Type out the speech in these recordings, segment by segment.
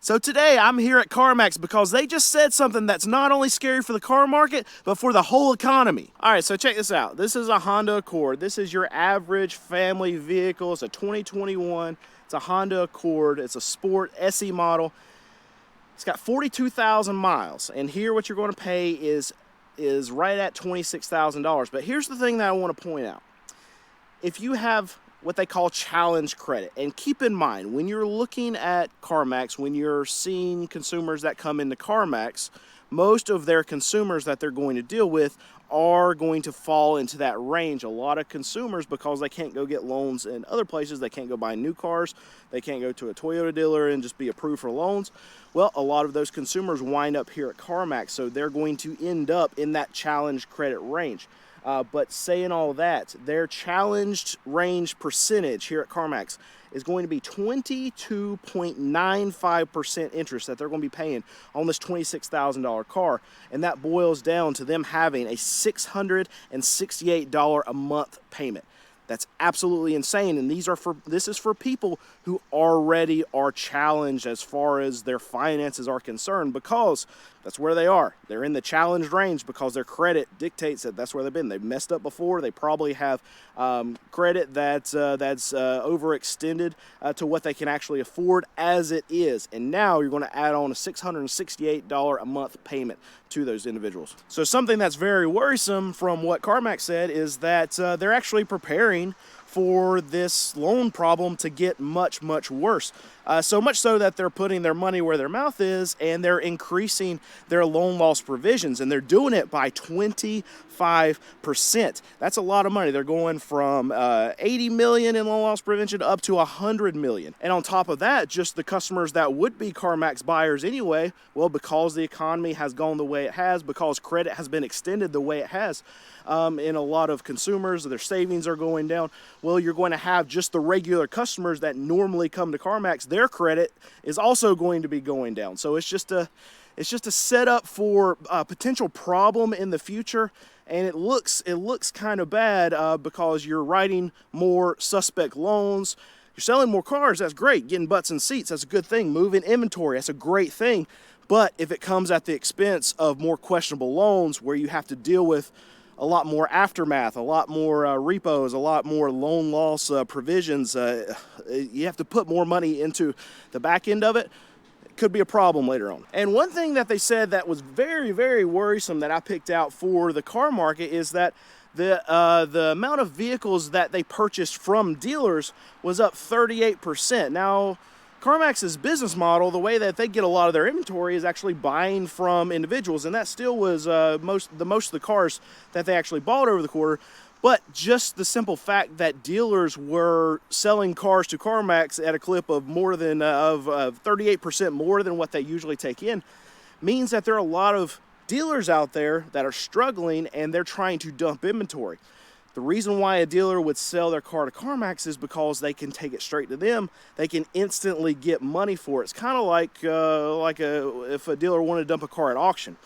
So today I'm here at CarMax because they just said something that's not only scary for the car market, but for the whole economy. All right, so check this out. This is a Honda Accord. This is your average family vehicle. It's a 2021. It's a Honda Accord. It's a Sport SE model. It's got 42,000 miles. And here what you're going to pay is right at $26,000. But here's the thing that I want to point out. If you have what they call challenge credit. And keep in mind, when you're looking at CarMax, when you're seeing consumers that come into CarMax, most of their consumers that they're going to deal with are going to fall into that range. A lot of consumers, because they can't go get loans in other places, they can't go buy new cars, they can't go to a Toyota dealer and just be approved for loans. Well, a lot of those consumers wind up here at CarMax, so they're going to end up in that challenge credit range. But saying all that, their challenged range percentage here at CarMax is going to be 22.95% interest that they're going to be paying on this $26,000 car. And that boils down to them having a $668 a month payment. That's absolutely insane, and this is for people who already are challenged as far as their finances are concerned, because that's where they are. They're in the challenged range because their credit dictates that that's where they've been. They've messed up before. They probably have credit that's overextended to what they can actually afford as it is. And now you're going to add on a $668 a month payment to those individuals. So something that's very worrisome from what CarMax said is that they're actually preparing for this loan problem to get much, much worse. So much so that they're putting their money where their mouth is, and they're increasing their loan loss provisions, and they're doing it by 25%. That's a lot of money. They're going from 80 million in loan loss prevention up to 100 million. And on top of that, just the customers that would be CarMax buyers anyway, well, because the economy has gone the way it has, because credit has been extended the way it has, in a lot of consumers, their savings are going down. Well, you're going to have just the regular customers that normally come to CarMax, their credit is also going to be going down. So it's just a setup for a potential problem in the future, and it looks kind of bad because you're writing more suspect loans. You're selling more cars, that's great. Getting butts in seats, that's a good thing. Moving inventory, that's a great thing. But if it comes at the expense of more questionable loans where you have to deal with a lot more aftermath, a lot more repos, a lot more loan loss provisions, you have to put more money into the back end of it. It could be a problem later on. And one thing that they said that was very, very worrisome that I picked out for the car market is that the amount of vehicles that they purchased from dealers was up 38%. Now, CarMax's business model, the way that they get a lot of their inventory is actually buying from individuals, and that still was most of the cars that they actually bought over the quarter. But just the simple fact that dealers were selling cars to CarMax at a clip of more than 38% more than what they usually take in means that there are a lot of dealers out there that are struggling, and they're trying to dump inventory. The reason why a dealer would sell their car to CarMax is because they can take it straight to them. They can instantly get money for it. It's kind of like if a dealer wanted to dump a car at auction.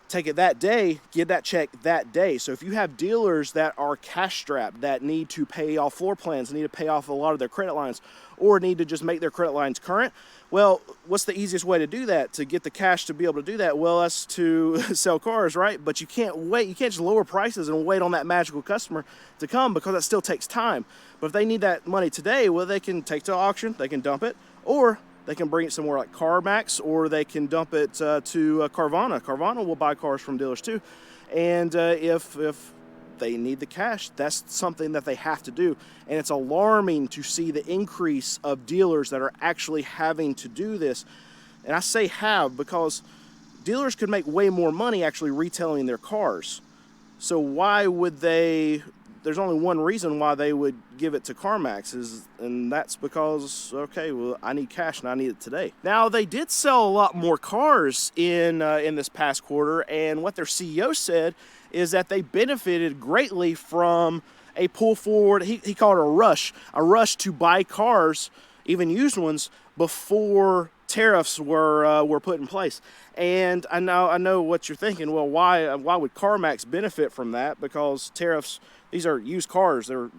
Take it that day, get that check that day. So if you have dealers that are cash strapped, that need to pay off floor plans, need to pay off a lot of their credit lines, or need to just make their credit lines current, well, what's the easiest way to do that, to get the cash to be able to do that? Well, that's to sell cars, right? But you can't wait. You can't just lower prices and wait on that magical customer to come, because that still takes time. But if they need that money today, well, they can take it to auction, they can dump it, or they can bring it somewhere like CarMax, or they can dump it to Carvana. Carvana will buy cars from dealers too. And if they need the cash, that's something that they have to do. And it's alarming to see the increase of dealers that are actually having to do this. And I say have because dealers could make way more money actually retailing their cars. So why would they? There's only one reason why they would give it to CarMax, and that's because, okay, well, I need cash and I need it today. Now, they did sell a lot more cars in this past quarter, and what their CEO said is that they benefited greatly from a pull forward. He called it a rush to buy cars, even used ones, before tariffs were put in place. And I know what you're thinking. Well, why would CarMax benefit from that? Because tariffs, these are used cars. They're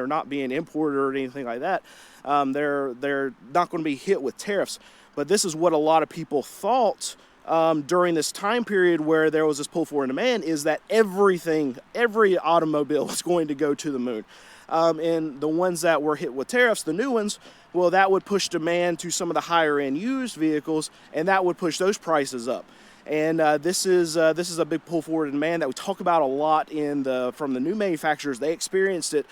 not being imported or anything like that. They're not going to be hit with tariffs. But this is what a lot of people thought during this time period where there was this pull forward in demand, is that every automobile was going to go to the moon. And the ones that were hit with tariffs, the new ones, well, that would push demand to some of the higher end used vehicles, and that would push those prices up. And this is a big pull forward in demand that we talk about a lot from the new manufacturers. They experienced it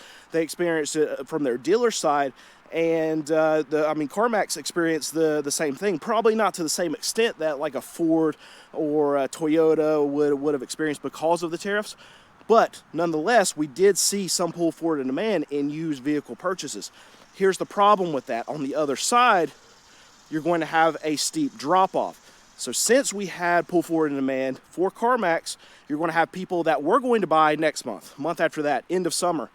from their dealer side. And CARMAX experienced the same thing, probably not to the same extent that like a Ford or a Toyota would have experienced because of the tariffs. But nonetheless, we did see some pull forward in demand in used vehicle purchases. Here's the problem with that. On the other side, you're going to have a steep drop off. So since we had pull forward in demand for CARMAX, you're going to have people that were going to buy next month after that, end of summer.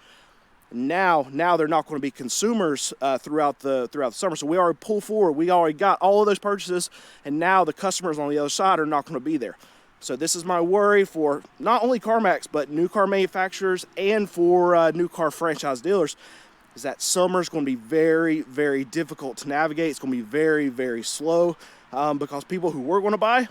Now they're not going to be consumers throughout the summer. So we already pulled forward. We already got all of those purchases, and now the customers on the other side are not going to be there. So this is my worry for not only CARMAX, but new car manufacturers and for new car franchise dealers, is that summer is going to be very, very difficult to navigate. It's going to be very, very slow because people who were going to buy,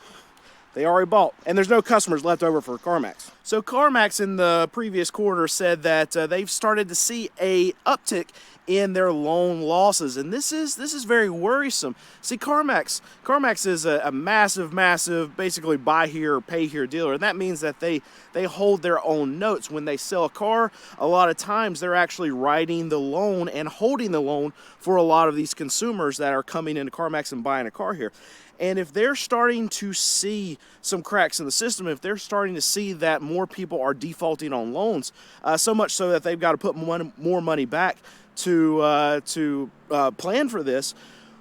they already bought, and there's no customers left over for CARMAX. So CARMAX in the previous quarter said that they've started to see a uptick in their loan losses, and this is very worrisome. See, CARMAX is a massive, basically buy here, pay here dealer, and that means that they hold their own notes. When they sell a car, a lot of times they're actually writing the loan and holding the loan for a lot of these consumers that are coming into CARMAX and buying a car here. And if they're starting to see some cracks in the system, if they're starting to see that more people are defaulting on loans, so much so that they've got to put more money back to plan for this,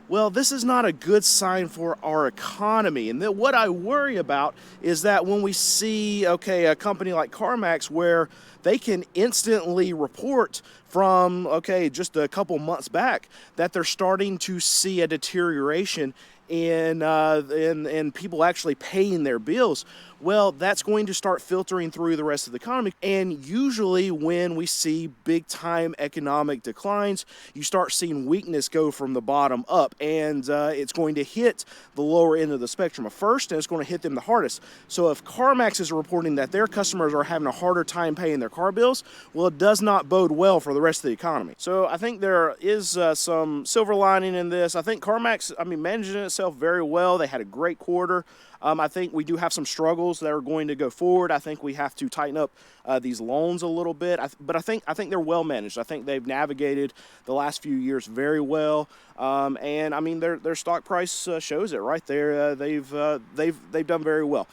well, this is not a good sign for our economy. And what I worry about is that when we see, a company like CARMAX where they can instantly report from, just a couple months back that they're starting to see a deterioration in people actually paying their bills, well, that's going to start filtering through the rest of the economy. And usually when we see big time economic declines, you start seeing weakness go from the bottom up, and it's going to hit the lower end of the spectrum first, and it's going to hit them the hardest. So if CARMAX is reporting that their customers are having a harder time paying their car bills, well, it does not bode well for the rest of the economy. So I think there is some silver lining in this. I think CARMAX, managing itself very well. They had a great quarter. I think we do have some struggles that are going to go forward. I think we have to tighten up these loans a little bit. But I think they're well managed. I think they've navigated the last few years very well. And their stock price shows it right there. They've done very well.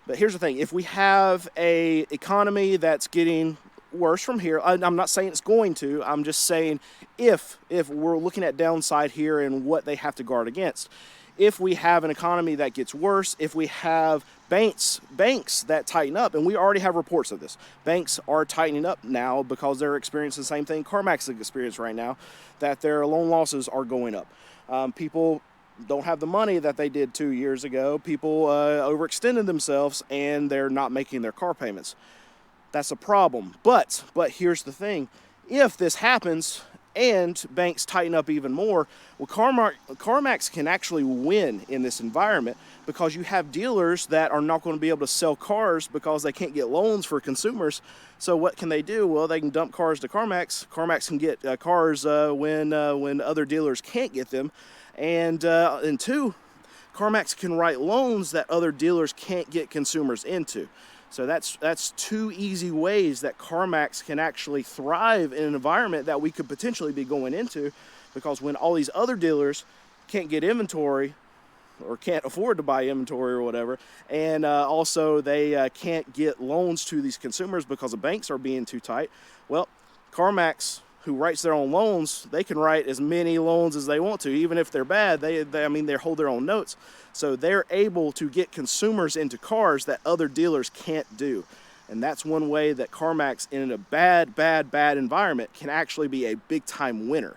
But here's the thing: if we have a economy that's getting worse from here, I'm not saying it's going to. I'm just saying if we're looking at downside here and what they have to guard against. If we have an economy that gets worse, if we have banks that tighten up, and we already have reports of this, banks are tightening up now because they're experiencing the same thing CARMAX is experiencing right now, that their loan losses are going up. People don't have the money that they did 2 years ago. People overextended themselves, and they're not making their car payments. That's a problem. But here's the thing: if this happens and banks tighten up even more, well, CARMAX can actually win in this environment, because you have dealers that are not going to be able to sell cars because they can't get loans for consumers. So what can they do? Well, they can dump cars to CARMAX. CARMAX can get cars when other dealers can't get them. And two, CARMAX can write loans that other dealers can't get consumers into. So that's two easy ways that CARMAX can actually thrive in an environment that we could potentially be going into, because when all these other dealers can't get inventory or can't afford to buy inventory or whatever, and also they can't get loans to these consumers because the banks are being too tight, well, CARMAX, who writes their own loans, they can write as many loans as they want to. Even if they're bad, they hold their own notes. So they're able to get consumers into cars that other dealers can't do. And that's one way that CARMAX, in a bad environment, can actually be a big time winner.